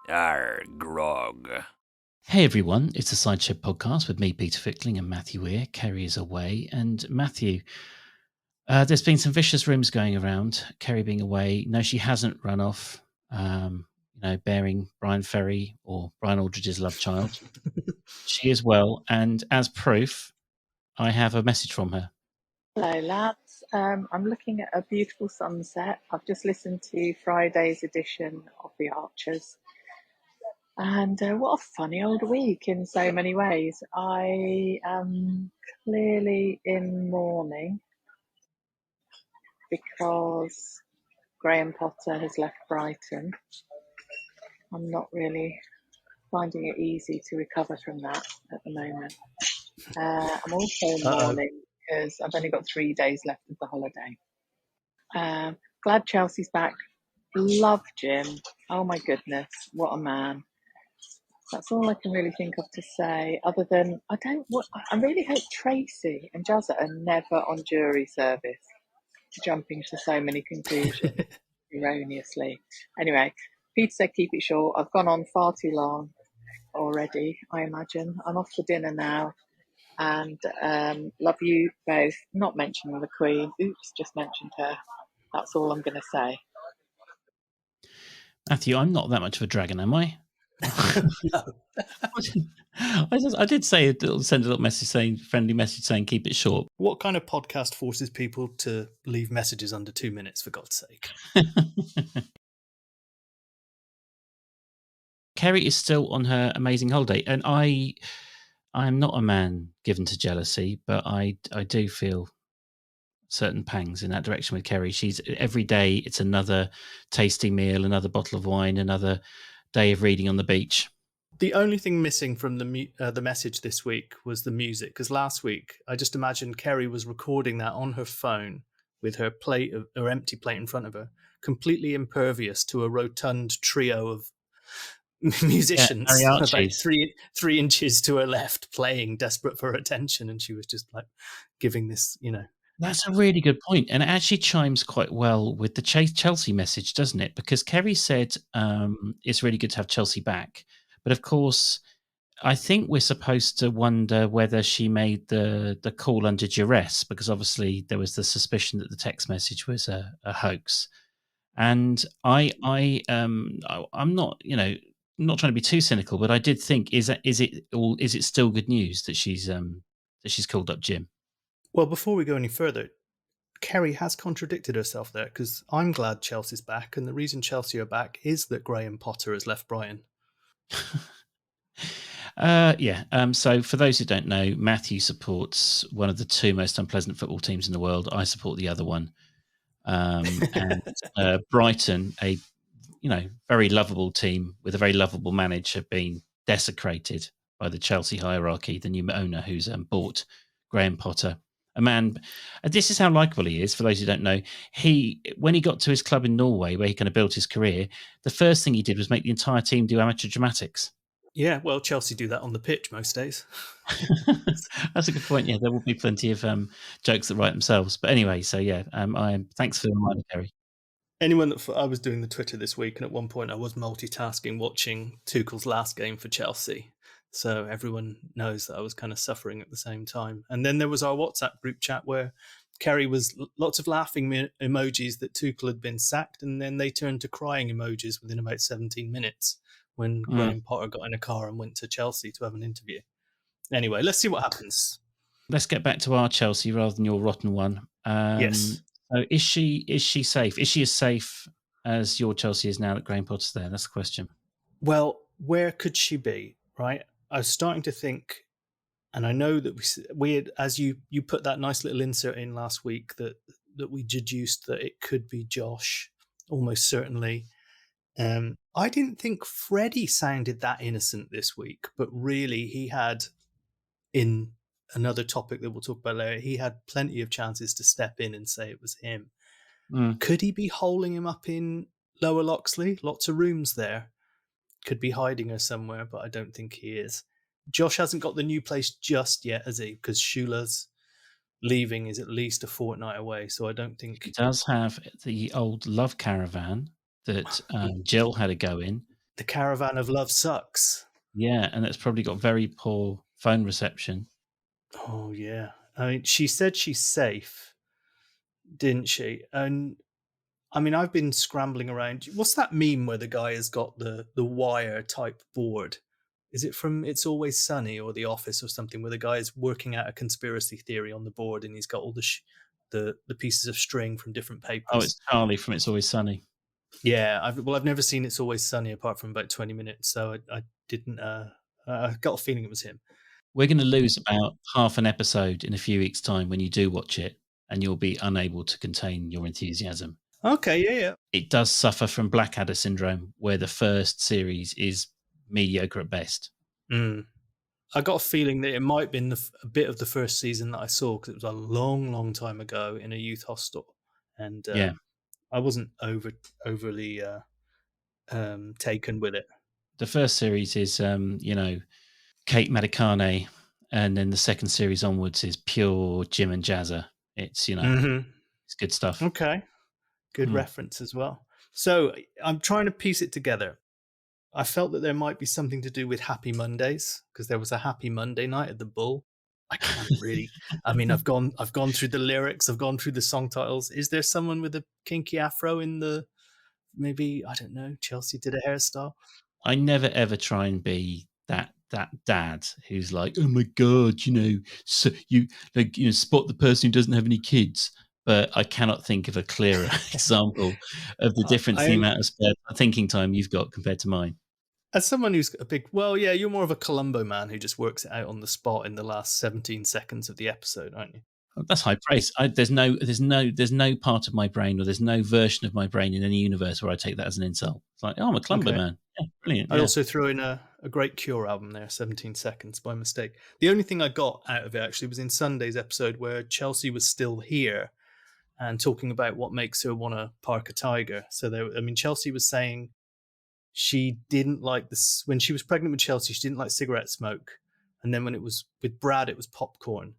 Grog. Hey everyone, it's the Sideshow Podcast with me, Peter Fickling, and Matthew Weir. Keri is away. And Matthew, there's been some vicious rumours going around, Keri being away. No, she hasn't run off, bearing Brian Ferry or Brian Aldridge's love child. She is well, and as proof, I have a message from her. Hello, lads. I'm looking at a beautiful sunset. I've just listened to Friday's edition of The Archers. And what a funny old week in so many ways. I am clearly in mourning because Graham Potter has left Brighton. I'm not really finding it easy to recover from that at the moment. I'm also in mourning because I've only got 3 days left of the holiday. Glad Chelsea's back. Love Jim. Oh my goodness, what a man. That's all I can really think of to say, other than I really hope Tracy and Jazza are never on jury service, jumping to so many conclusions erroneously. Anyway, Peter said keep it short. I've gone on far too long already, I imagine. I'm off for dinner now. And love you both. Not mentioning the Queen. Oops, just mentioned her. That's all I'm going to say. Matthew, I'm not that much of a dragon, am I? No. I did say send a little message saying, friendly message saying, keep it short. What kind of podcast forces people to leave messages under 2 minutes, for God's sake? Keri is still on her amazing holiday, and I'm not a man given to jealousy, but I do feel certain pangs in that direction with Keri. She's every day it's another tasty meal, another bottle of wine, another day of reading on the beach. The only thing missing from the message this week was the music, because last week I just imagined Keri was recording that on her phone with her empty plate in front of her, completely impervious to a rotund trio of musicians about 3 inches to her left, playing, desperate for attention, and she was just like giving this, That's a really good point, and it actually chimes quite well with the Chelsea message, doesn't it? Because Keri said it's really good to have Chelsea back, but of course, I think we're supposed to wonder whether she made the call under duress, because obviously there was the suspicion that the text message was a hoax. And I'm not, not trying to be too cynical, but I did think, is it still good news that she's called up Jim? Well, before we go any further, Keri has contradicted herself there, because I'm glad Chelsea's back, and the reason Chelsea are back is that Graham Potter has left Brighton. So for those who don't know, Matthew supports one of the two most unpleasant football teams in the world. I support the other one. And Brighton, a very lovable team with a very lovable manager, have been desecrated by the Chelsea hierarchy, the new owner who's bought Graham Potter. A man, this is how likable he is. For those who don't know, when he got to his club in Norway, where he kind of built his career, the first thing he did was make the entire team do amateur dramatics. Yeah, well, Chelsea do that on the pitch most days. That's a good point. Yeah, there will be plenty of jokes that write themselves. But anyway, so yeah, thanks for the reminder, Keri. Anyone that I was doing the Twitter this week, and at one point I was multitasking watching Tuchel's last game for Chelsea. So everyone knows that I was kind of suffering at the same time. And then there was our WhatsApp group chat where Keri was lots of laughing emojis that Tuchel had been sacked, and then they turned to crying emojis within about 17 minutes when Graham Potter got in a car and went to Chelsea to have an interview. Anyway, let's see what happens. Let's get back to our Chelsea rather than your rotten one. Yes. So is she safe? Is she as safe as your Chelsea is now that Graham Potter's there? That's the question. Well, where could she be, right? I was starting to think, and I know that we had, as you put that nice little insert in last week, that we deduced that it could be Josh, almost certainly. I didn't think Freddie sounded that innocent this week, but really he had, in another topic that we'll talk about later, he had plenty of chances to step in and say it was him. Could he be holding him up in Lower Loxley? Lots of rooms there. Could be hiding her somewhere, but I don't think he is. Josh hasn't got the new place just yet, has he? Because Shula's leaving is at least a fortnight away, so I don't think... He does have the old love caravan that Jill had a go in. The Caravan of Love sucks. Yeah, and it's probably got very poor phone reception. Oh yeah. I mean, she said she's safe, didn't she? And I mean, I've been scrambling around. What's that meme where the guy has got the wire type board? Is it from It's Always Sunny or The Office or something, where the guy is working out a conspiracy theory on the board and he's got all the pieces of string from different Oh, papers? it's Charlie from It's Always Sunny. Yeah, I've never seen It's Always Sunny apart from about 20 minutes, so I didn't. I got a feeling it was him. We're going to lose about half an episode in a few weeks' time when you do watch it, and you'll be unable to contain your enthusiasm. Okay, yeah. It does suffer from Blackadder syndrome, where the first series is mediocre at best. I got a feeling that it might have been a bit of the first season that I saw, because it was a long, long time ago in a youth hostel, and Yeah. I wasn't overly taken with it. The first series is, Kate Madikane, and then the second series onwards is pure Jim and Jazza. It's, it's good stuff. Okay. Good reference as well. So I'm trying to piece it together. I felt that there might be something to do with Happy Mondays, because there was a Happy Monday night at the Bull. I can't really. I mean, I've gone through the lyrics, I've gone through the song titles. Is there someone with a kinky afro in the? Maybe, I don't know. Chelsea did a hairstyle. I never ever try and be that dad who's like, oh my god, so you spot the person who doesn't have any kids. But I cannot think of a clearer example of the difference in the amount of spare thinking time you've got compared to mine. As someone who's a big, you're more of a Columbo man who just works it out on the spot in the last 17 seconds of the episode, aren't you? That's high praise. There's no part of my brain, or there's no version of my brain in any universe where I take that as an insult. It's like, oh, I'm a Columbo man. Yeah, brilliant. I also threw in a great Cure album there, 17 Seconds, by mistake. The only thing I got out of it actually was in Sunday's episode, where Chelsea was still here and talking about what makes her want to park a tiger. So Chelsea was saying she didn't like this when she was pregnant with Chelsea. She didn't like cigarette smoke, and then when it was with Brad, it was popcorn.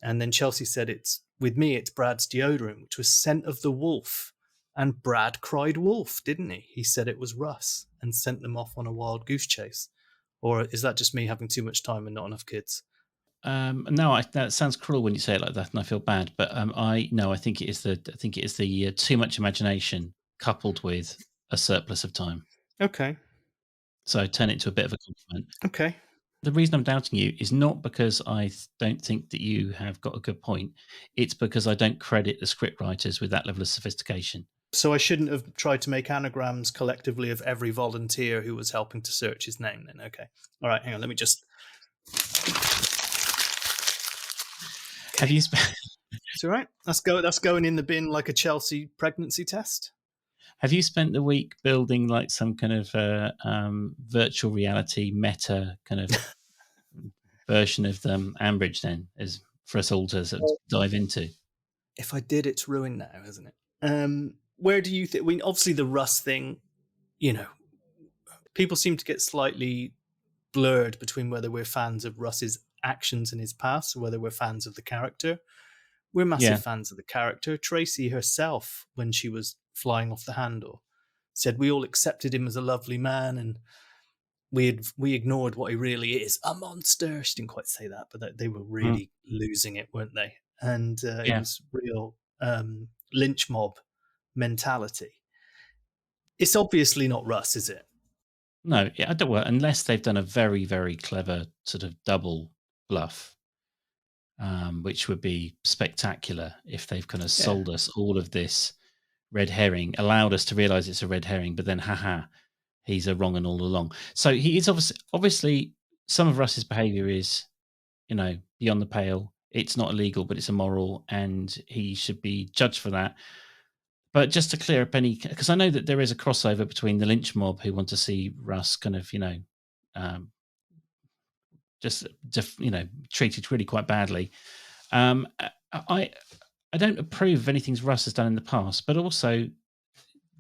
And then Chelsea said, it's Brad's deodorant, which was Scent of the Wolf. And Brad cried wolf, didn't he? He said it was Russ and sent them off on a wild goose chase. Or is that just me having too much time and not enough kids? No, that sounds cruel when you say it like that, and I feel bad. But I think it is the too much imagination coupled with a surplus of time. Okay. So turn it into a bit of a compliment. Okay. The reason I'm doubting you is not because I don't think that you have got a good point. It's because I don't credit the script writers with that level of sophistication. So I shouldn't have tried to make anagrams collectively of every volunteer who was helping to search his name then. Okay. All right, hang on. Let me just... Have you... It's all right. That's going in the bin like a Chelsea pregnancy test. Have you spent the week building like some kind of virtual reality meta kind of version of Ambridge then, as for us all to sort of dive into? If I did, it's ruined now, isn't it? Where do you think? I mean, obviously the Russ thing, people seem to get slightly blurred between whether we're fans of Russ's actions in his past or whether we're fans of the character. We're massive fans of the character. Tracy herself, when she was flying off the handle, said we all accepted him as a lovely man and we ignored what he really is, a monster. She didn't quite say that, but they were really losing it, weren't they? And it was real lynch mob mentality. It's obviously not Russ, is it? No, I don't. Well, unless they've done a very, very clever sort of double bluff, which would be spectacular if they've kind of sold us all of this red herring, allowed us to realize it's a red herring, but then, he's a wrong and all along. So he is obviously some of Russ's behavior is, beyond the pale. It's not illegal, but it's immoral, and he should be judged for that. But just to clear up any, because I know that there is a crossover between the lynch mob who want to see Russ kind of, treated really quite badly. I don't approve of anything Russ has done in the past, but also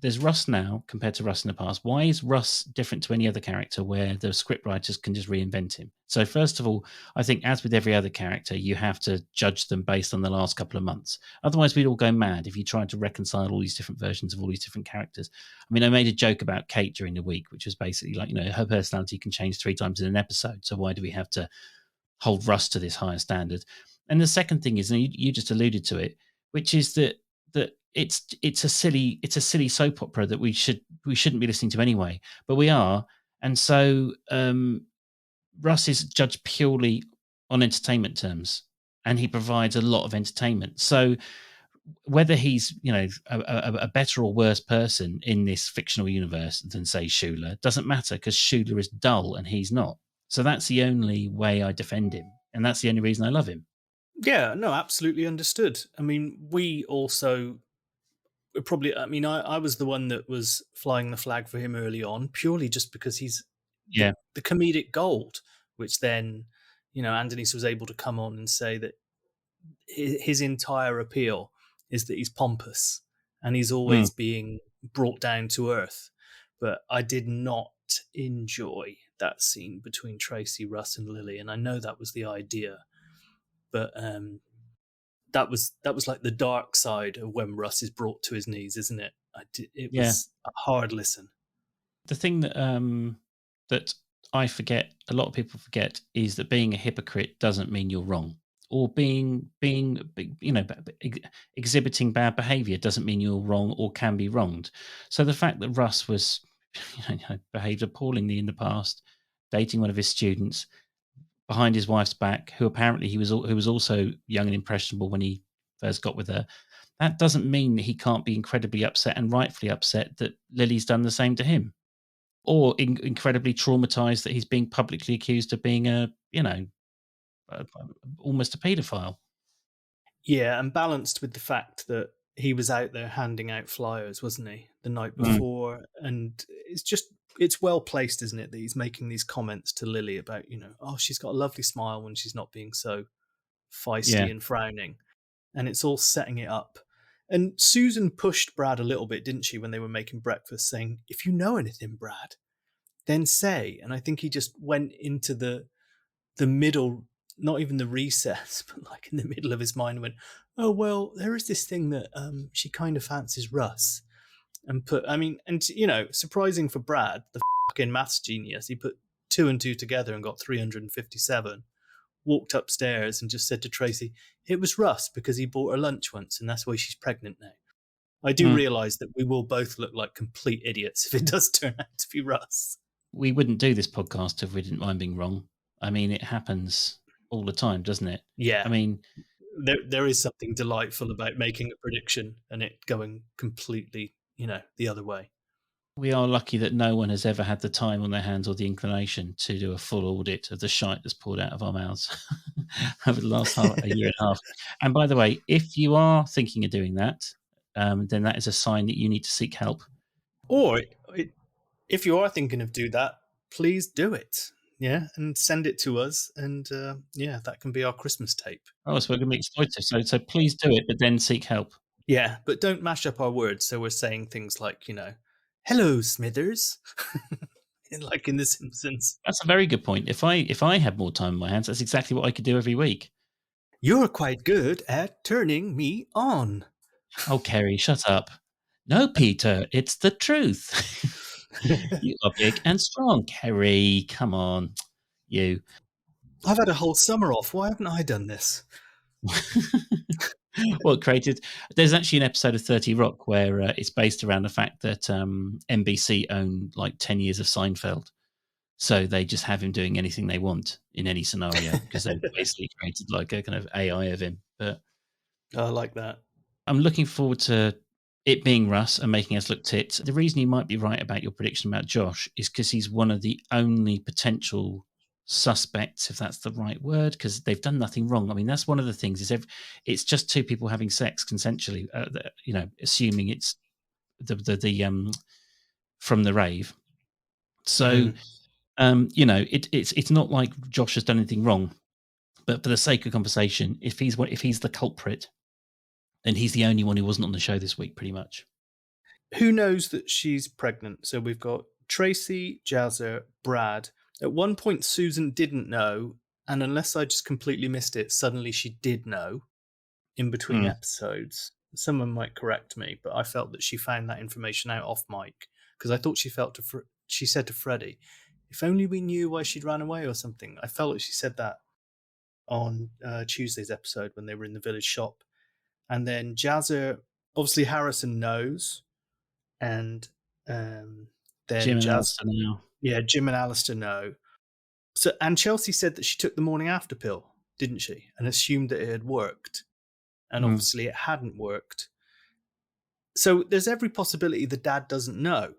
there's Russ now compared to Russ in the past. Why is Russ different to any other character where the script writers can just reinvent him? So first of all, I think as with every other character, you have to judge them based on the last couple of months. Otherwise, we'd all go mad if you tried to reconcile all these different versions of all these different characters. I mean, I made a joke about Kate during the week, which was basically like, her personality can change 3 times in an episode. So why do we have to hold Russ to this higher standard? And the second thing is, and you just alluded to it, which is that it's a silly soap opera that we shouldn't be listening to anyway, but we are. And so Russ is judged purely on entertainment terms, and he provides a lot of entertainment. So whether he's a better or worse person in this fictional universe than, say, Schuler doesn't matter, because Schuler is dull and he's not. So that's the only way I defend him, and that's the only reason I love him. Yeah, no, absolutely understood. I mean, we also probably, I mean, I was the one that was flying the flag for him early on, purely just because he's the comedic gold, which then, Andonis was able to come on and say that his entire appeal is that he's pompous and he's always being brought down to earth. But I did not enjoy that scene between Tracy, Russ, and Lily, and I know that was the idea, but that was like the dark side of when Russ is brought to his knees, isn't it? It was a hard listen. The thing that I forget, a lot of people forget, is that being a hypocrite doesn't mean you're wrong, or being exhibiting bad behavior doesn't mean you're wrong or can be wronged. So the fact that Russ was behaved appallingly in the past, dating one of his students behind his wife's back, who apparently who was also young and impressionable when he first got with her, that doesn't mean that he can't be incredibly upset, and rightfully upset, that Lily's done the same to him, or incredibly traumatized that he's being publicly accused of being almost a paedophile. Yeah, and balanced with the fact that he was out there handing out flyers, wasn't he, the night before? And it's well placed, isn't it, that he's making these comments to Lily about, she's got a lovely smile when she's not being so feisty and frowning. And it's all setting it up. And Susan pushed Brad a little bit, didn't she, when they were making breakfast, saying, if you know anything, Brad, then say. And I think he just went into the middle, not even the recess, but like in the middle of his mind, went, oh, well, there is this thing that she kind of fancies Russ. And surprising for Brad, the fucking maths genius, he put 2 and 2 together and got 357. Walked upstairs and just said to Tracy, it was Russ because he bought her lunch once and that's why she's pregnant now. I do realise that we will both look like complete idiots if it does turn out to be Russ. We wouldn't do this podcast if we didn't mind being wrong. I mean, it happens all the time, doesn't it? Yeah. I mean, there is something delightful about making a prediction and it going completely, the other way. We are lucky that no one has ever had the time on their hands or the inclination to do a full audit of the shite that's poured out of our mouths over the last a year and a half. And by the way, if you are thinking of doing that, then that is a sign that you need to seek help. Or if you are thinking of do that, please do it. Yeah, and send it to us. And that can be our Christmas tape. Oh, so we're going to be exploitive. So please do it, but then seek help. Yeah, but don't mash up our words. So we're saying things like, hello, Smithers, like in The Simpsons. That's a very good point. If I had more time on my hands, that's exactly what I could do every week. You're quite good at turning me on. Oh, Keri, shut up. No, Peter, it's the truth. You are big and strong, Keri. Come on, you. I've had a whole summer off. Why haven't I done this? Well, there's actually an episode of 30 Rock where it's based around the fact that NBC own like 10 years of Seinfeld. So they just have him doing anything they want in any scenario because they've basically created like a kind of AI of him. But I like that. I'm looking forward to it being Russ and making us look tits. The reason you might be right about your prediction about Josh is because he's one of the only potential suspects, if that's the right word, because they've done nothing wrong. I mean, that's one of the things is it's just 2 people having sex consensually, assuming it's the from the rave. So, it's not like Josh has done anything wrong, but for the sake of conversation, if he's the culprit, then he's the only one who wasn't on the show this week, pretty much. who knows that she's pregnant? So we've got Tracy, Jazzer, Brad. At one point, Susan didn't know, and unless I just completely missed it, suddenly she did know in between episodes. Someone might correct me, but I felt that she found that information out off mic because I thought she said to Freddie, "If only we knew why she'd ran away or something." I felt like she said that on Tuesday's episode when they were in the village shop. And then Jazzer, obviously Harrison knows, and then Jim and Alistair now. Yeah, Jim and Alistair know. So, and Chelsea said that she took the morning after pill, didn't she? And assumed that it had worked. And obviously it hadn't worked. So there's every possibility the dad doesn't know.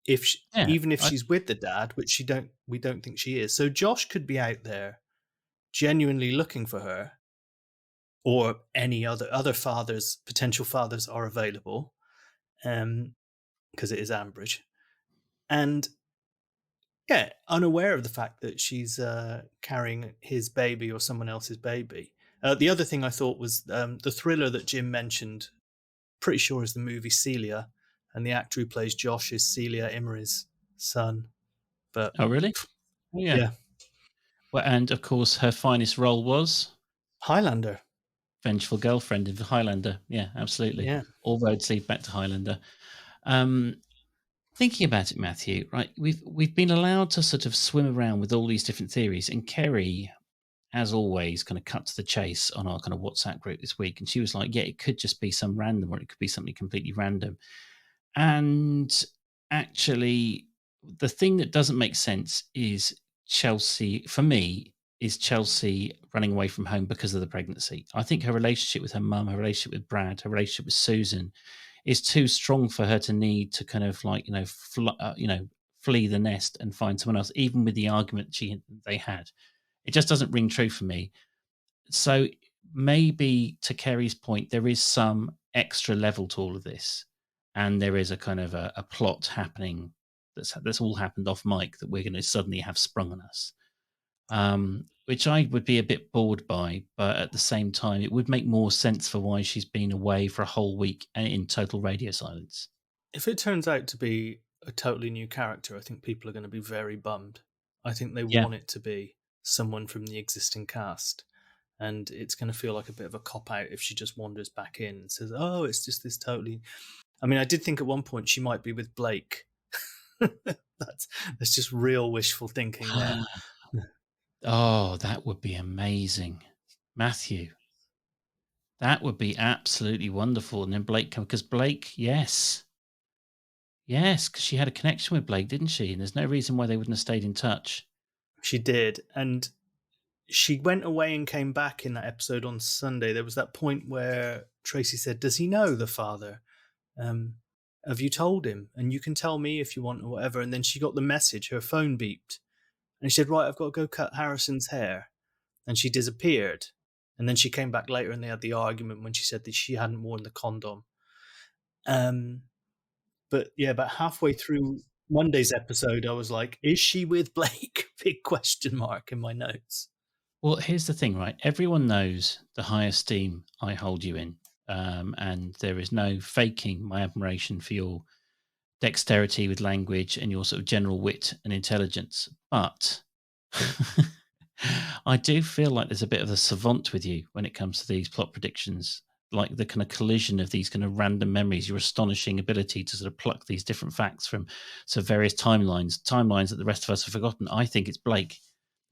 Even if she's with the dad, which we don't think she is. So Josh could be out there genuinely looking for her, or any other fathers, potential fathers are available, because it is Ambridge. And yeah, unaware of the fact that she's carrying his baby or someone else's baby. The other thing I thought was the thriller that Jim mentioned, pretty sure is the movie Celia, and the actor who plays Josh is Celia Imrie's son. But oh, really? Oh, yeah. Well, and of course, her finest role was Highlander. Vengeful girlfriend in Highlander. Yeah, absolutely. Yeah. All roads lead back to Highlander. Thinking about it, Matthew, right? We've been allowed to sort of swim around with all these different theories, and Keri, as always, kind of cut to the chase on our kind of WhatsApp group this week, and she was like, "Yeah, it could just be some random, or it could be something completely random." And actually, the thing that doesn't make sense is Chelsea. For me, is Chelsea running away from home because of the pregnancy. I think her relationship with her mum, her relationship with Brad, her relationship with Susan is too strong for her to need to kind of like, flee the nest and find someone else, even with the argument they had. It just doesn't ring true for me. So maybe to Keri's point, there is some extra level to all of this. And there is a kind of a plot happening that's all happened off mic that we're going to suddenly have sprung on us. Which I would be a bit bored by, but at the same time, it would make more sense for why she's been away for a whole week in total radio silence. If it turns out to be a totally new character, I think people are going to be very bummed. I think they want it to be someone from the existing cast, and it's going to feel like a bit of a cop-out if she just wanders back in and says, "Oh, it's just this totally..." I mean, I did think at one point she might be with Blake. That's just real wishful thinking there. Oh, that would be amazing, Matthew. That would be absolutely wonderful. And then Blake, because Blake, yes, because she had a connection with Blake, didn't she? And there's no reason why they wouldn't have stayed in touch. She did, and she went away and came back in that episode on Sunday. There was that point where Tracy said, "Does he know the father? Have you told him? And you can tell me if you want or whatever." And then she got the message, her phone beeped. And she said, "Right, I've got to go cut Harrison's hair." And she disappeared. And then she came back later and they had the argument when she said that she hadn't worn the condom. But yeah, about halfway through Monday's episode, I was like, is she with Blake? Big question mark in my notes. Well, here's the thing, right? Everyone knows the high esteem I hold you in. And there is no faking my admiration for your dexterity with language and your sort of general wit and intelligence. But I do feel like there's a bit of a savant with you when it comes to these plot predictions, like the kind of collision of these kind of random memories, your astonishing ability to sort of pluck these different facts from various timelines that the rest of us have forgotten. I think it's Blake.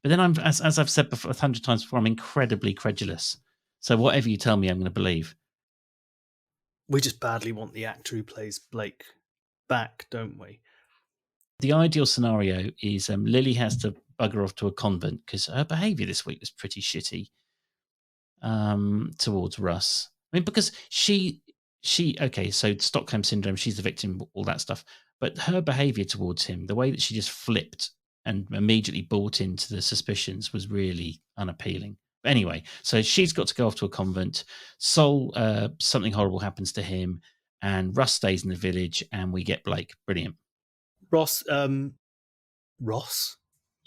But then I'm, as I've said before 100 times before, I'm incredibly credulous. So whatever you tell me, I'm going to believe. We just badly want the actor who plays Blake back, don't we? The ideal scenario is Lily has to bugger off to a convent because her behaviour this week was pretty shitty towards Russ. I mean, because she okay, so Stockholm syndrome, she's the victim, all that stuff. But her behaviour towards him, the way that she just flipped and immediately bought into the suspicions was really unappealing. But anyway, so she's got to go off to a convent. Sol, something horrible happens to him, and Russ stays in the village, and we get Blake. Brilliant. Ross? It's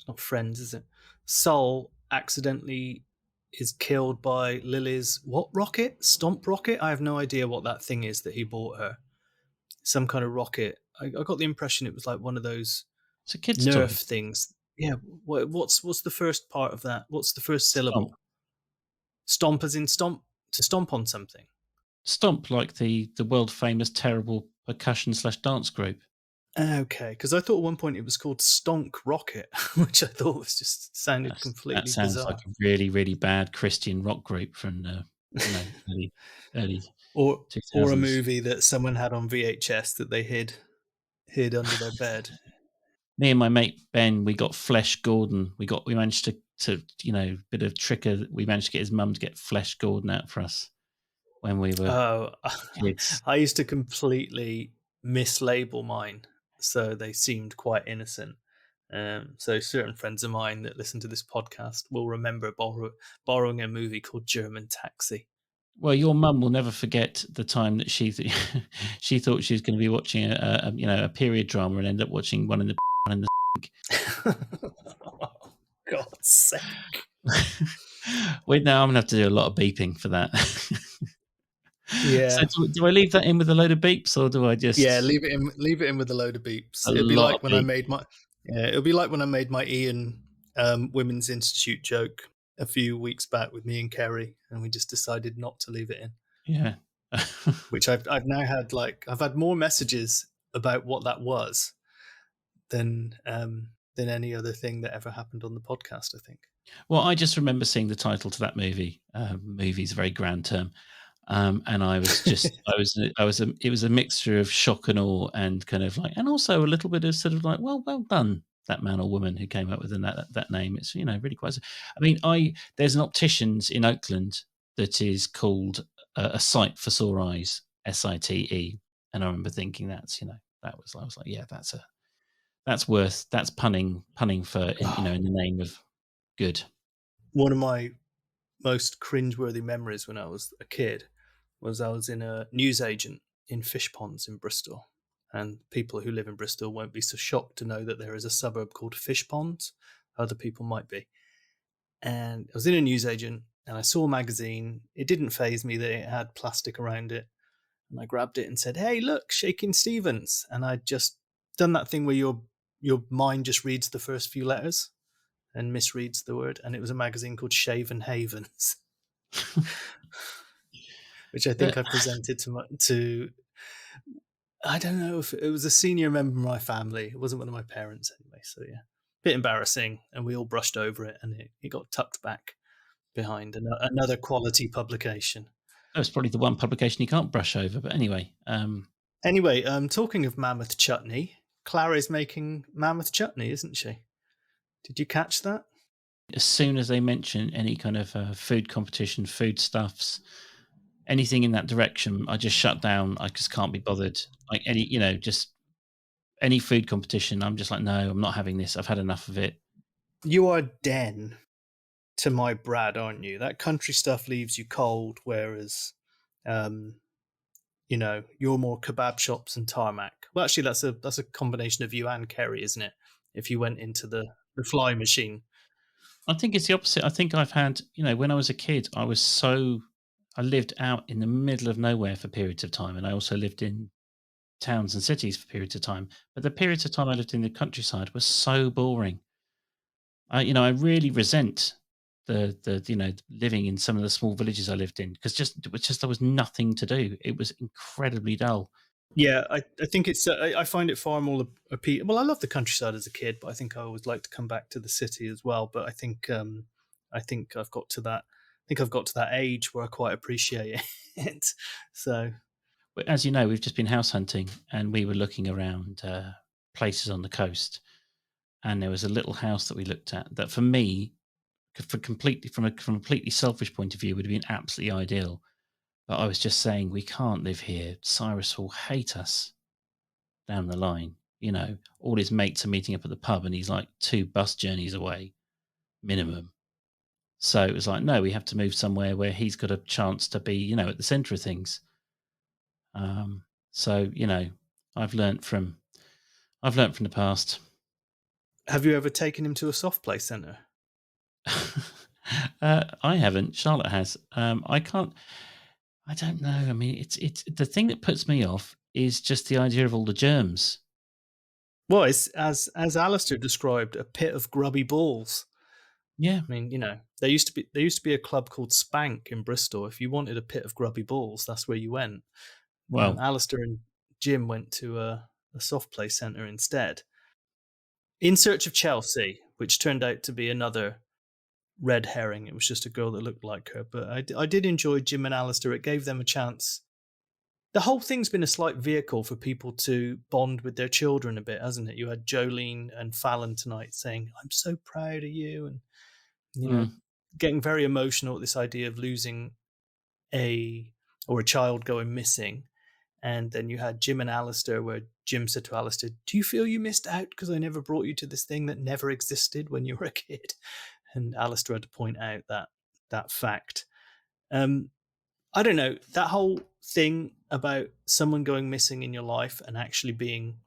not Friends, is it? Sol accidentally is killed by Lily's what rocket? Stomp rocket? I have no idea what that thing is that he bought her. some kind of rocket. I got the impression it was like one of those It's a kid's Nerf toy. things. Yeah. What's the first part of that? What's the first syllable? Stomp. Stomp as in stomp, to stomp on something. Stomp, like the world famous terrible percussion/dance group. Okay, because I thought at one point it was called Stonk Rocket, which I thought was just sounded completely That sounds bizarre. like a really, really bad Christian rock group from early Or 2000s. a movie that someone had on VHS that they hid under their bed. Me and my mate Ben, we got Flesh Gordon. We managed to bit of tricker. We managed to get his mum to get Flesh Gordon out for us when we were kids. I used to completely mislabel mine, so they seemed quite innocent. So certain friends of mine that listen to this podcast will remember borrowing a movie called German Taxi. Well, your mum will never forget the time that she thought she was going to be watching a period drama and ended up watching one in the Oh, God's sake. Wait, now I'm going to have to do a lot of beeping for that. Yeah. So do I leave that in with a load of beeps, or do I just? Yeah, leave it in with a load of beeps. It'll be like when I made my Ian Women's Institute joke a few weeks back with me and Keri, and we just decided not to leave it in. Yeah. Which I've now had I've had more messages about what that was than any other thing that ever happened on the podcast, I think. Well, I just remember seeing the title to that movie. Movie is a very grand term. And I was just, it was a mixture of shock and awe and kind of like, and also a little bit of sort of like, well done, that man or woman who came up with that name. It's, really quite, I mean, there's an opticians in Oakland that is called A Sight for Sore Eyes, SITE. And I remember thinking I was like, yeah, that's punning for, in the name of good. One of my most cringeworthy memories when I was a kid was I was in a newsagent in Fishponds in Bristol. And people who live in Bristol won't be so shocked to know that there is a suburb called Fishponds. Other people might be. And I was in a newsagent and I saw a magazine. It didn't faze me that it had plastic around it. And I grabbed it and said, "Hey, look, Shakin' Stevens." And I'd just done that thing where your mind just reads the first few letters and misreads the word. And it was a magazine called Shaven Havens. Which I think I presented to I don't know if it was a senior member of my family. It wasn't one of my parents anyway. So yeah, bit embarrassing, and we all brushed over it, and it got tucked back behind another quality publication. That was probably the one publication you can't brush over. But anyway, talking of mammoth chutney, Clara is making mammoth chutney, isn't she? Did you catch that? As soon as they mention any kind of food competition, foodstuffs, anything in that direction, I just shut down. I just can't be bothered. Like just any food competition, I'm just like, no, I'm not having this. I've had enough of it. You are Den to my Brad, aren't you? That country stuff leaves you cold, whereas, you're more kebab shops and tarmac. Well, actually, that's a combination of you and Keri, isn't it? If you went into the fly machine. I think it's the opposite. I think I've had, when I was a kid, I lived out in the middle of nowhere for periods of time, and I also lived in towns and cities for periods of time. But the periods of time I lived in the countryside was so boring. I really resent the living in some of the small villages I lived in, because there was nothing to do. It was incredibly dull. Yeah, I think it's. I find it far more appealing. Well, I love the countryside as a kid, but I think I always like to come back to the city as well. But I think I've got to that. I think I've got to that age where I quite appreciate it. So, but as you know, we've just been house hunting, and we were looking around places on the coast, and there was a little house that we looked at that, for me, from a completely selfish point of view, would have been absolutely ideal. But I was just saying, we can't live here. Cyrus will hate us down the line. All his mates are meeting up at the pub, and he's like 2 bus journeys away, minimum. So it was like, no, we have to move somewhere where he's got a chance to be, at the centre of things. So I've learnt from the past. Have you ever taken him to a soft play centre? I haven't. Charlotte has. I can't. I don't know. I mean, it's the thing that puts me off is just the idea of all the germs. Well, it's as Alistair described, a pit of grubby balls. Yeah. I mean, there used to be a club called Spank in Bristol. If you wanted a pit of grubby balls, that's where you went. Well, Alistair and Jim went to a soft play centre instead. In Search of Chelsea, which turned out to be another red herring. It was just a girl that looked like her. But I did enjoy Jim and Alistair. It gave them a chance. The whole thing's been a slight vehicle for people to bond with their children a bit, hasn't it? You had Jolene and Fallon tonight saying, "I'm so proud of you," and getting very emotional at this idea of losing a child going missing. And then you had Jim and Alistair, where Jim said to Alistair, "Do you feel you missed out because I never brought you to this thing that never existed when you were a kid?" And Alistair had to point out that fact. I don't know, that whole thing about someone going missing in your life and actually being,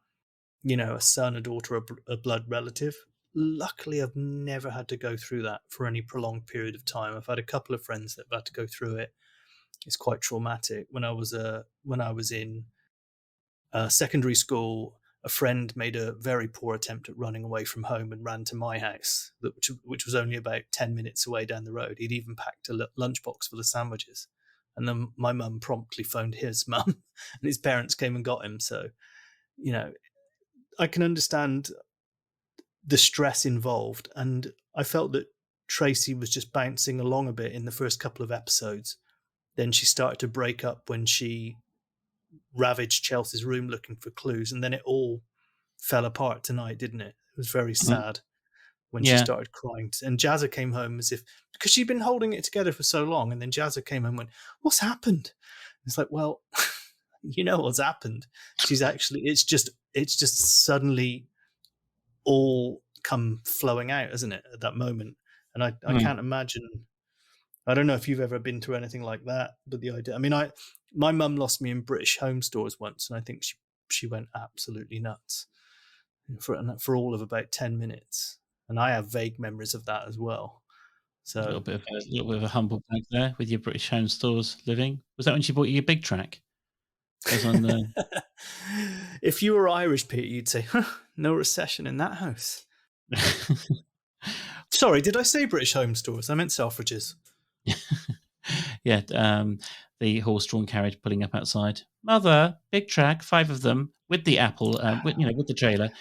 a son, a daughter, a blood relative. Luckily, I've never had to go through that for any prolonged period of time. I've had a couple of friends that have had to go through it. It's quite traumatic. When I was in secondary school, a friend made a very poor attempt at running away from home and ran to my house, which was only about 10 minutes away down the road. He'd even packed a lunchbox full of sandwiches. And then my mum promptly phoned his mum, and his parents came and got him. So, I can understand the stress involved. And I felt that Tracy was just bouncing along a bit in the first couple of episodes. Then she started to break up when she ravaged Chelsea's room looking for clues. And then it all fell apart tonight, didn't it? It was very sad when she started crying. And Jazza came home because she'd been holding it together for so long. And then Jazza came home and went, "What's happened?" It's like, well, you know what's happened. It's just suddenly all come flowing out, isn't it, at that moment? And I can't imagine. I don't know if you've ever been through anything like that, but the idea. I mean, my mum lost me in British Home Stores once, and I think she went absolutely nuts for all of about 10 minutes. And I have vague memories of that as well. So a little bit of a humble brag there with your British Home Stores living. Was that when she bought you your big track? If you were Irish, Peter, you'd say, "No recession in that house." Sorry, did I say British Home Stores? I meant Selfridges. Yeah, the horse-drawn carriage pulling up outside. "Mother, big track, 5 of them with the apple, with the trailer."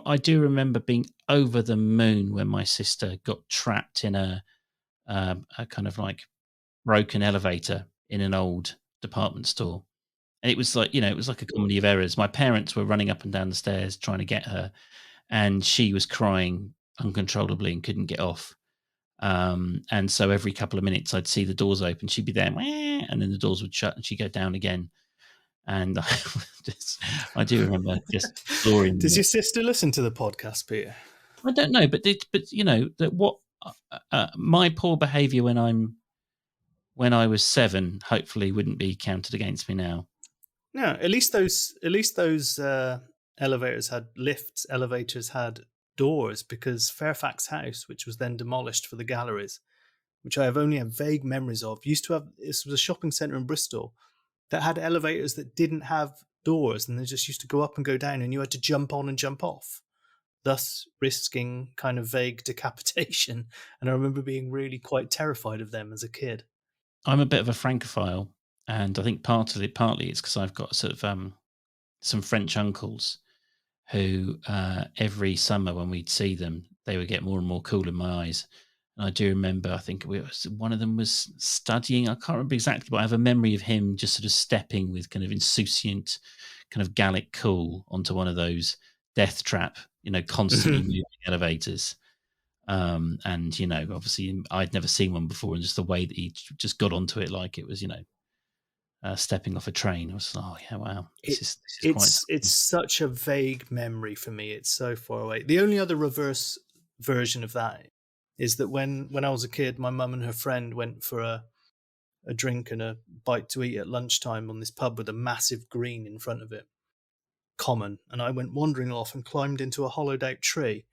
I do remember being over the moon when my sister got trapped in a kind of like broken elevator in an old department store. And it was like, it was like a comedy of errors. My parents were running up and down the stairs trying to get her, and she was crying uncontrollably and couldn't get off. And so every couple of minutes I'd see the doors open, she'd be there, and then the doors would shut and she'd go down again. And I do remember just glorying. Does your sister listen to the podcast, Peter? I don't know, but that what my poor behaviour when I was 7 hopefully wouldn't be counted against me now. No, at least those elevators had lifts. Elevators had doors, because Fairfax House, which was then demolished for the galleries, which I have only had vague memories of, used to have. This was a shopping centre in Bristol that had elevators that didn't have doors, and they just used to go up and go down, and you had to jump on and jump off, thus risking kind of vague decapitation. And I remember being really quite terrified of them as a kid. I'm a bit of a Francophile, and I think partly it's because I've got sort of some French uncles who every summer when we'd see them, they would get more and more cool in my eyes. And I do remember, I think one of them was studying. I can't remember exactly, but I have a memory of him just sort of stepping with kind of insouciant, kind of Gallic cool onto one of those death trap, constantly moving elevators. And, obviously I'd never seen one before, and just the way that he just got onto it like it was, stepping off a train. I was like, oh, yeah, wow. It's such a vague memory for me. It's so far away. The only other reverse version of that is that when I was a kid, my mum and her friend went for a drink and a bite to eat at lunchtime on this pub with a massive green in front of it, common. And I went wandering off and climbed into a hollowed out tree.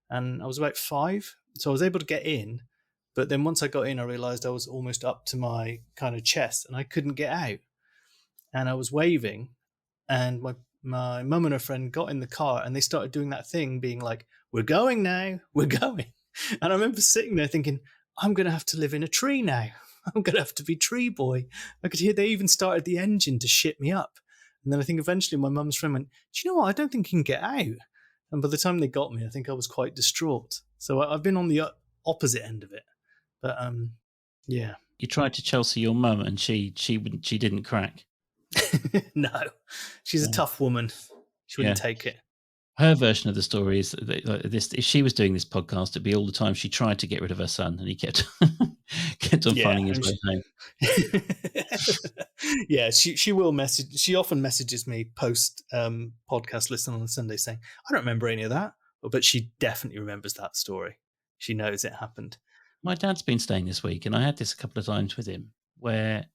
And I was about 5, so I was able to get in. But then once I got in, I realised I was almost up to my kind of chest, and I couldn't get out. and I was waving, and my mum and her friend got in the car, and they started doing that thing, being like, "We're going now, we're going." And I remember sitting there thinking, "I'm going to have to live in a tree now. I'm going to have to be Treeboy." I could hear they even started the engine to shit me up. And then I think eventually my mum's friend went, "Do you know what? I don't think you can get out." And by the time they got me, I think I was quite distraught. So I've been on the opposite end of it. But yeah. You tried to Chelsea your mum, and she didn't crack. No, she's a tough woman. She wouldn't take it. Her version of the story is that this: if she was doing this podcast, it'd be all the time she tried to get rid of her son, and he kept on finding his way home. Yeah, she will message. She often messages me post podcast listen on a Sunday saying, "I don't remember any of that," but she definitely remembers that story. She knows it happened. My dad's been staying this week, and I had this a couple of times with him where,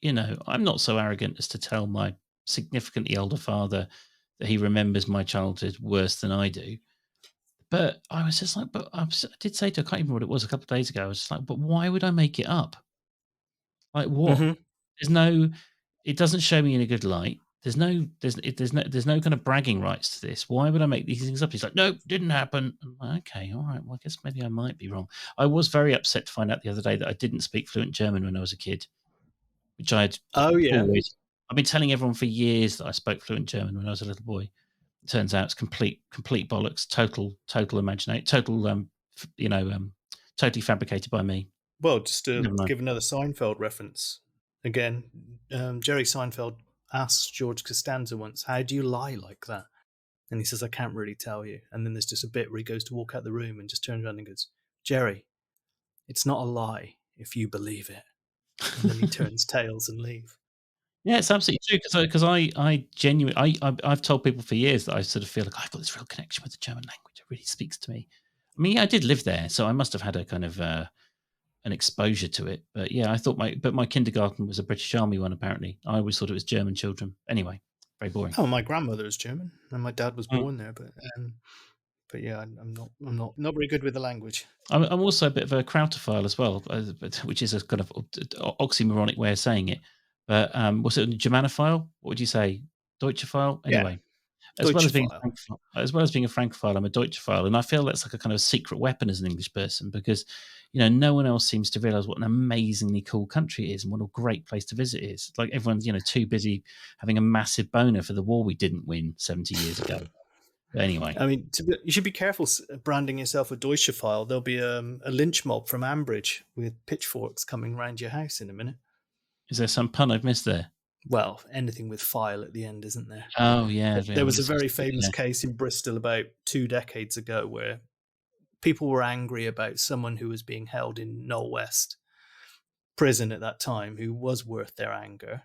I'm not so arrogant as to tell my significantly older father that he remembers my childhood worse than I do. But I was just like, I did say to, I can't remember what it was a couple of days ago. I was just like, but why would I make it up? Like what? Mm-hmm. It doesn't show me in a good light. There's no kind of bragging rights to this. Why would I make these things up? He's like, no, didn't happen. I'm like, okay, all right. Well, I guess maybe I might be wrong. I was very upset to find out the other day that I didn't speak fluent German when I was a kid, which I'd always. I've been telling everyone for years that I spoke fluent German when I was a little boy. It turns out it's complete bollocks, total imagination, totally fabricated by me. Well, just to give another Seinfeld reference again, Jerry Seinfeld asked George Costanza once, "How do you lie like that?" And he says, "I can't really tell you." And then there's just a bit where he goes to walk out the room and just turns around and goes, "Jerry, it's not a lie if you believe it." And then he turns tails and leave. Yeah, it's absolutely true because I genuinely I've told people for years that I sort of feel like I've got this real connection with the German language. It really speaks to me. I mean, I did live there, so I must have had a kind of an exposure to it. But yeah, I thought my kindergarten was a British Army one. Apparently, I always thought it was German children. Anyway, very boring. Oh, my grandmother is German, and my dad was born there. But yeah, I'm not very good with the language. I'm also a bit of a Krautophile as well, which is a kind of oxymoronic way of saying it. But was it a Germanophile? What would you say? Deutschophile? Anyway, yeah. as well as being a Francophile, I'm a Deutschophile, and I feel that's like a kind of secret weapon as an English person because no one else seems to realise what an amazingly cool country it is and what a great place to visit is. Like everyone's too busy having a massive boner for the war we didn't win 70 years ago. But anyway, I mean, you should be careful branding yourself a Deutschophile. There'll be a lynch mob from Ambridge with pitchforks coming round your house in a minute. Is there some pun I've missed there? Well, anything with file at the end, isn't there? Oh, yeah. There was a very famous case in Bristol about 2 decades ago where people were angry about someone who was being held in Knoll West prison at that time who was worth their anger,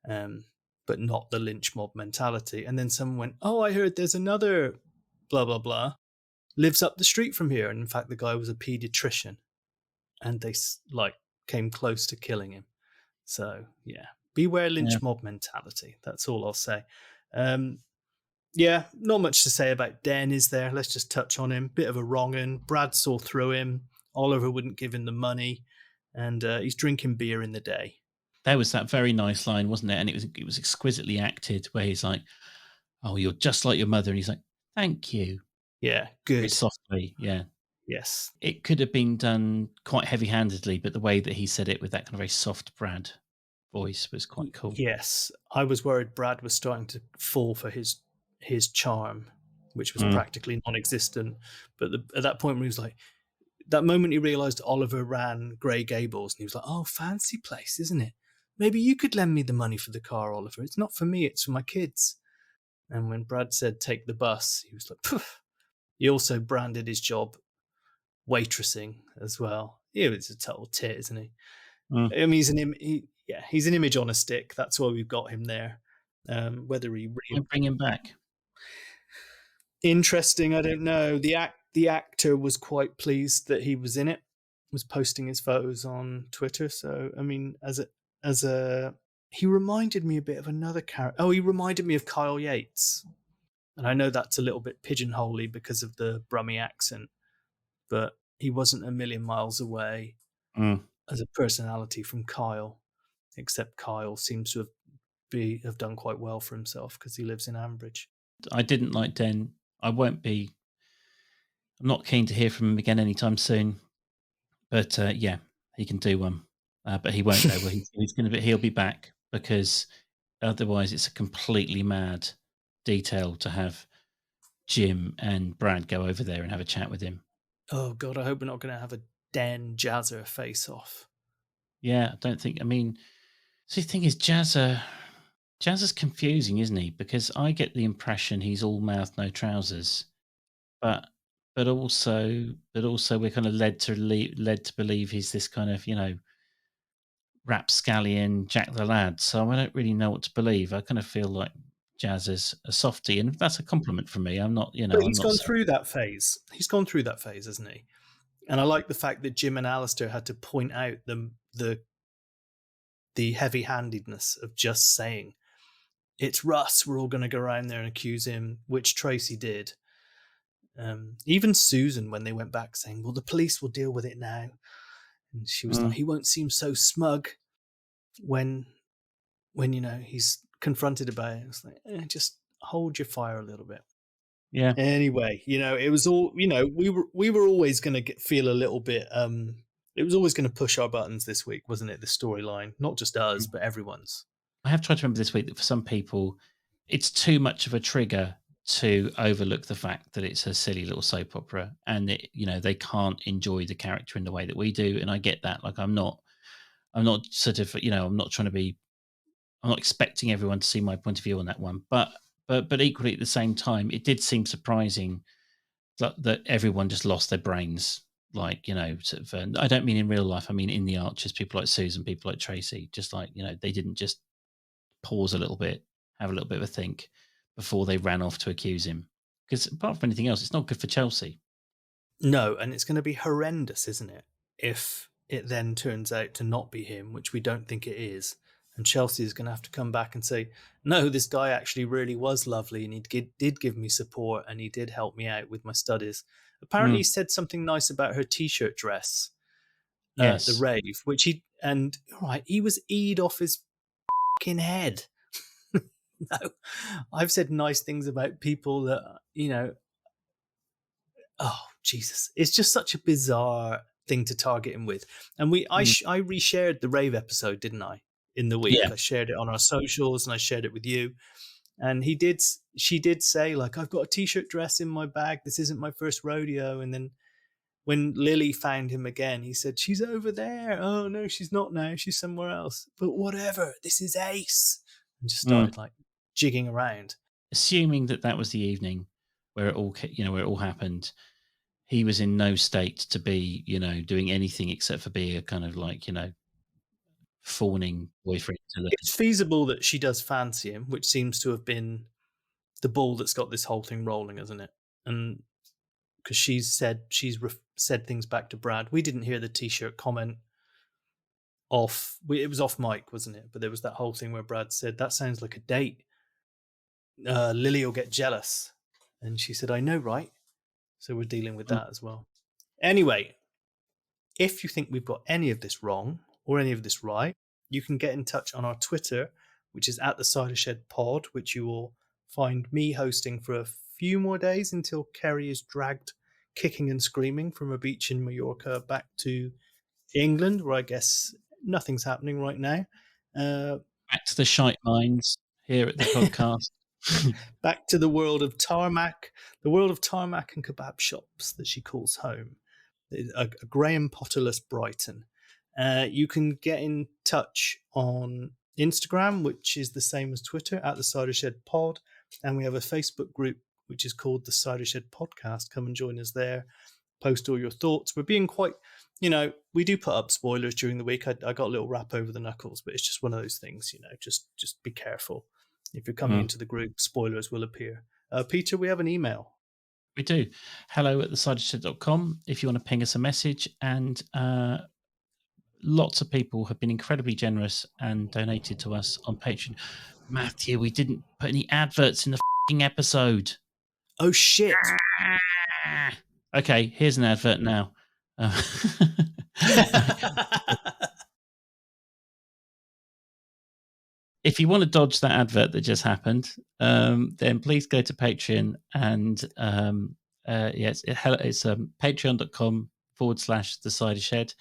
but not the lynch mob mentality. And then someone went, "Oh, I heard there's another blah, blah, blah, lives up the street from here." And in fact, the guy was a pediatrician. And they came close to killing him. So, yeah, beware lynch mob mentality. That's all I'll say. Yeah, not much to say about Den, is there? Let's just touch on him. Bit of a wrong un. Brad saw through him. Oliver wouldn't give him the money. And he's drinking beer in the day. There was that very nice line, wasn't it? And it was exquisitely acted where he's like, "Oh, you're just like your mother." And he's like, "Thank you." Yeah, good. Very softly, yeah. Yes. It could have been done quite heavy-handedly, but the way that he said it with that kind of very soft Brad voice was quite cool. Yes. I was worried Brad was starting to fall for his charm, which was practically non-existent. But at that point when he was like, that moment he realised Oliver ran Grey Gables and he was like, "Oh, fancy place, isn't it? Maybe you could lend me the money for the car, Oliver. It's not for me, it's for my kids." And when Brad said, "Take the bus," he was like, "Poof." He also branded his job waitressing as well. He was a total tit, isn't he? I mean, he's an image on a stick. That's why we've got him there. Whether he bring him back. Interesting, I don't know. The actor was quite pleased that he was in it. Was posting his photos on Twitter. So I mean, he reminded me a bit of another character. Oh, he reminded me of Kyle Yates, and I know that's a little bit pigeonholey because of the Brummie accent, but he wasn't a million miles away as a personality from Kyle, except Kyle seems to have have done quite well for himself because he lives in Ambridge. I didn't like Den. I'm not keen to hear from him again anytime soon. But yeah, he can do one. But he won't though. He'll be back, because otherwise it's a completely mad detail to have Jim and Brad go over there and have a chat with him. Oh God, I hope we're not going to have a Den Jazzer face off. Yeah, I don't think. I mean, see, the thing is, Jazzer's confusing, isn't he? Because I get the impression he's all mouth, no trousers, but also we're kind of led to believe he's this kind of, rapscallion Jack the Lad. So I don't really know what to believe. I kind of feel like Jazzer's a softie, and that's a compliment from me. I'm not, But he's gone through that phase. He's gone through that phase, hasn't he? And I like the fact that Jim and Alistair had to point out the heavy-handedness of just saying, it's Russ, we're all going to go around there and accuse him, which Tracy did. Even Susan, when they went back, saying, well, the police will deal with it now. And she was like, he won't seem so smug when he's confronted about it. It's like, just hold your fire a little bit. Yeah. Anyway, it was all, we were always going to feel a little bit, it was always going to push our buttons this week, wasn't it? The storyline, not just us, but everyone's. I have tried to remember this week that for some people, it's too much of a trigger to overlook the fact that it's a silly little soap opera, and they can't enjoy the character in the way that we do. And I get that. Like, I'm not sort of, I'm not expecting everyone to see my point of view on that one. But equally at the same time, it did seem surprising that everyone just lost their brains. Like, sort of, I don't mean in real life. I mean in the Archers, people like Susan, people like Tracy, just like, they didn't just pause a little bit, have a little bit of a think before they ran off to accuse him. Because apart from anything else, it's not good for Chelsea. No, and it's going to be horrendous, isn't it? If it then turns out to not be him, which we don't think it is. And Chelsea is going to have to come back and say, no, this guy actually really was lovely, and he did give me support, and he did help me out with my studies. Apparently he said something nice about her T-shirt dress at the rave, which he was E'd off his fucking head. No, I've said nice things about people that, oh, Jesus. It's just such a bizarre thing to target him with. And I reshared the rave episode, didn't I, in the week? Yeah. I shared it on our socials, and I shared it with you. And she did say, like, I've got a T-shirt dress in my bag. This isn't my first rodeo. And then when Lily found him again, he said, she's over there. Oh, no, she's not now. She's somewhere else. But whatever. This is Ace. And just started, like, jigging around. Assuming that was the evening where it all happened, he was in no state to be, doing anything except for being a kind of like, fawning boyfriend. It's feasible that she does fancy him, which seems to have been the ball that's got this whole thing rolling, isn't it? And because she's said things back to Brad. We didn't hear the T-shirt comment it was off mic, wasn't it? But there was that whole thing where Brad said, that sounds like a date. Lily will get jealous. And she said, I know, right? So we're dealing with that as well. Anyway, if you think we've got any of this wrong or any of this right, you can get in touch on our Twitter, which is @thecidershed_pod, which you will find me hosting for a few more days until Keri is dragged kicking and screaming from a beach in Mallorca back to England, where I guess nothing's happening right now. Back to the shite mines here at the podcast. Back to the world of tarmac and kebab shops that she calls home. A Graham Potterless Brighton. You can get in touch on Instagram, which is the same as Twitter, @thecidershed_pod, and we have a Facebook group which is called the Cider Shed Podcast. Come and join us there. Post all your thoughts. We're being quite, we do put up spoilers during the week. I got a little rap over the knuckles, but it's just one of those things, just be careful. If you're coming into the group, spoilers will appear. Peter, we have an email. We do. hello@thecidershed.com if you want to ping us a message. And lots of people have been incredibly generous and donated to us on Patreon. Matthew, we didn't put any adverts in the f***ing episode. Oh, shit. Okay, here's an advert now. if you want to dodge that advert that just happened, then please go to Patreon and it's patreon.com/the cider shed,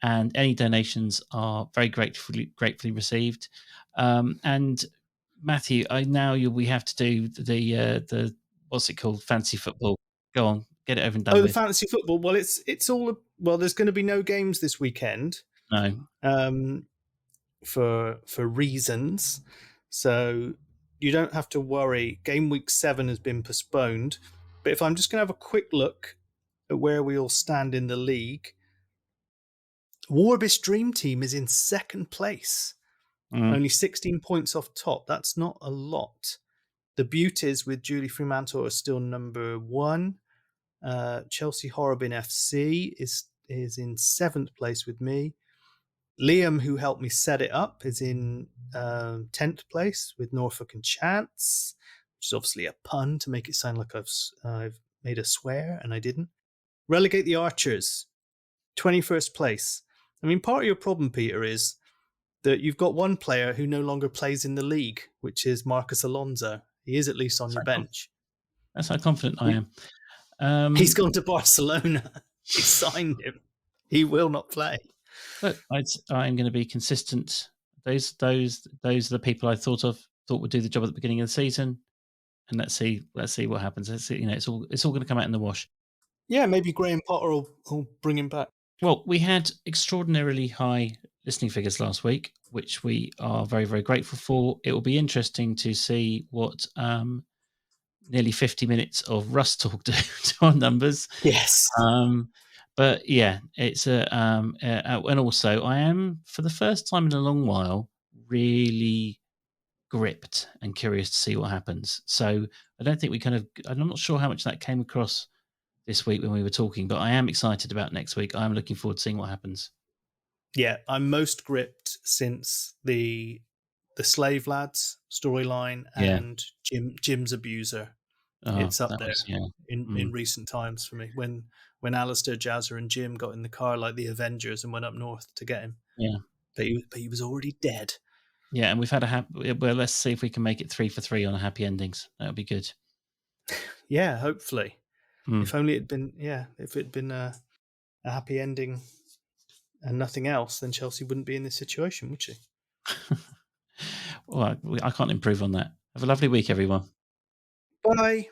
and any donations are very gratefully received. And Matthew, we have to do the what's it called, fancy football. Go on, get it over and done the with. fantasy football. Well, it's all there's going to be no games this weekend. No. For reasons, so you don't have to worry. Game week 7 has been postponed, but if I'm just going to have a quick look at where we all stand in the league, Warbish Dream Team is in second place, only 16 points off top. That's not a lot. The Beauties with Julie Fremantle are still number 1. Chelsea Horrobin FC is in 7th place with me. Liam, who helped me set it up, is in 10th place with Norfolk and Chance, which is obviously a pun to make it sound like I've made a swear, and I didn't. Relegate the Archers, 21st place. I mean, part of your problem, Peter, is that you've got one player who no longer plays in the league, which is Marcus Alonso. He is at least on your bench. That's how confident I am. He's gone to Barcelona. He signed him. He will not play. Look, I'm going to be consistent. Those are the people I thought would do the job at the beginning of the season, and let's see what happens. Let's see, it's all going to come out in the wash. Yeah, maybe Graham Potter will bring him back. Well, we had extraordinarily high listening figures last week, which we are very, very grateful for. It will be interesting to see what nearly 50 minutes of Rust talk do to our numbers. Yes. But yeah, it's and also I am, for the first time in a long while, really gripped and curious to see what happens. So I don't think I'm not sure how much that came across this week when we were talking, but I am excited about next week. I'm looking forward to seeing what happens. Yeah, I'm most gripped since the Slave Lads storyline and Jim's Abuser. It's up there in recent times for me. When Alistair, Jazzer, and Jim got in the car like the Avengers and went up north to get him. Yeah, but he was already dead. Yeah, and we've had well, let's see if we can make it 3 for 3 on a happy endings. That would be good. Yeah, hopefully. If only it'd been a happy ending and nothing else, then Chelsea wouldn't be in this situation, would she? Well, I can't improve on that. Have a lovely week, everyone. Bye.